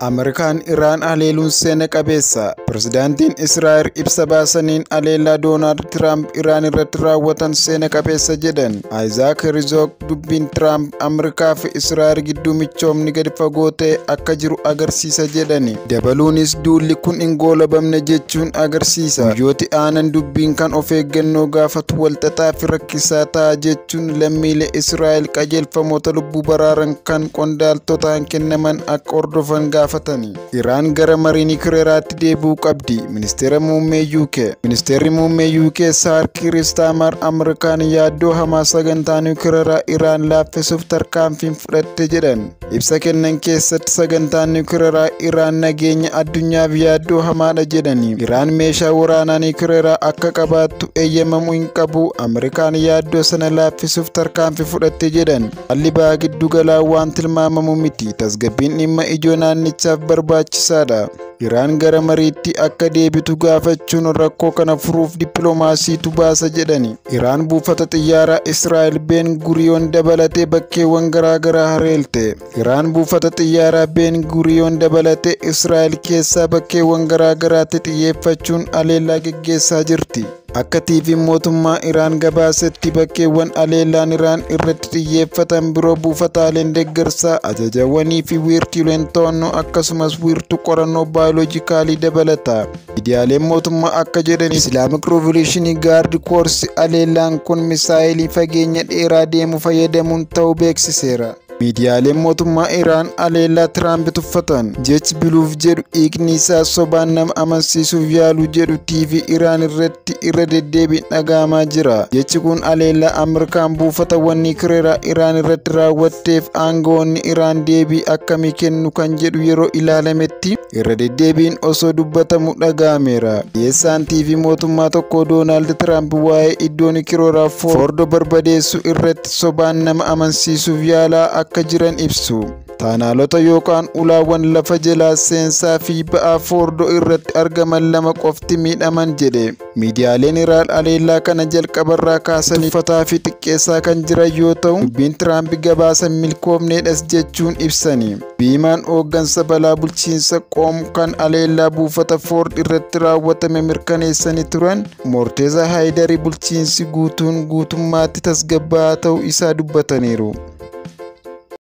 Ameerikaan Iraan haleeluun seena qabeessa. Pirezidaantiin Israa'el ibsa baasaniin haleellaa Doonaald Tiraamp Iraan irratti raawwatan seena qabeessa jedhan. Isaac Herzog dubbiin Tiraamp Ameerikaa fi Israa'el gidduu michoomni gadi fagoo ta'e akka jiru agarsiisa jedhani. Dabaluunis duulli kun hin goolabamne jechuun agarsiisa. Guyyooti aanan dubbiin kan of eeggannoo gaafatu walxaxaa fi rakkisaa ta'a jechuun lammiilee Israa'el qajeelfamoota lubbuu baraaran kan qondaaltotaan kennaman akka hordofan Iraan gara marii niwukileeraatti deebi'uu qabdi. Ministeerri muummee UK Saar Kiir Staarmer Ameerikaan yaaddoo hamaa sagantaa niwukileeraa Iraan laaffisuuf tarkaanfii fudhatte jedhan. Ibsa kennan keessatti sagantaan niwukileeraa Iraan nageenya addunyaaf yaaddoo hamaadha jedhani. Iraan meeshaa waraanaa niwukileeraa akka qabaattu eeyyamamuu hin qabu. Ameerikaan yaaddoo sana laaffisuuf tarkaanfii fudhatte jedhan. Haalli ba'aa giddu galaa waan tilmaamamu miti. Tasgabbiin dhimma ijoo naannichaaf barbaachisaadha. Iraan gara mariitti akka deebitu gaafachuun rakkoo kana furuuf dippiloomaasiitu baasa jedhani. Iraan buufata xiyyaaraa Israa'el Ben Guriyoon dabalatee bakkeewwan garaagaraa haleelte. Iraan buufata xiyyaaraa Ben Guriyoon dabalatee Israa'el keessaa bakkeewwan garaagaraatti xiyyeeffachuun haleellaa geggeessaa jirti. Akka TV mootummaa Iraan gabaasetti bakkeewwan haleellaan Iraan irratti xiyyeeffatan biroo buufataaleen deeggarsaa, ajajawwanii fi wiirtuuleen to'annoo akkasumas wiirtuu qorannoo baayoloojikaalii dabalata. Miidiyaaleen mootummaa akka jedhan Islaamic Revolutionary Guard Corps haleellaan kun misaayilii fageenya dheeraa deemu fayyadamuun ta'uu beeksiseera. Miidiyaaleen mootummaa Iraan haleellaa Tiraamp tuffatan jechi biluuf jedhu hiikni isaa sobaan nama amansiisuuf yaalu jedhu TV Iraan irratti irra deddeebiin dhagahamaa jira. Jechi kun haleellaa Ameerikaan buufatawwan niwukileeraa Iraan irratti raawwatteef aangawoonni Iraan deebii akkamii kennu kan jedhu yeroo ilaalametti irra deddeebiin osoo dubbatamu dhagahameera. Dhiyeessaan TV mootummaa tokko Doonaald Tiraamp waa'ee iddoo niwukileeraa Foordoo barbadeessuu irratti sobaan nama amansiisuuf yaalaa akka jiran ibsu. Taanaalota yookaan ulaawwan lafa jalaa seensaa fi ba'aa Foordoo irratti argaman lama qofti miidhaman jedhe. Miidiyaaleen Iraan haleellaa kana jalqabarraa kaasanii uffataa fi xiqqeessaa kan jiran yoo ta'u, dubbiin Tiraamp gabaasa milkoomneedhas jechuun ibsani. Biimaan hooggansa balaa bulchiinsa qoom kan haleellaa buufata Foord irratti raawwatame mirkaneessanii turan Morteezaa Haayidarii bulchiinsi guutummaatti tasgabbaa'aa ta'uu isaa dubbataniiru.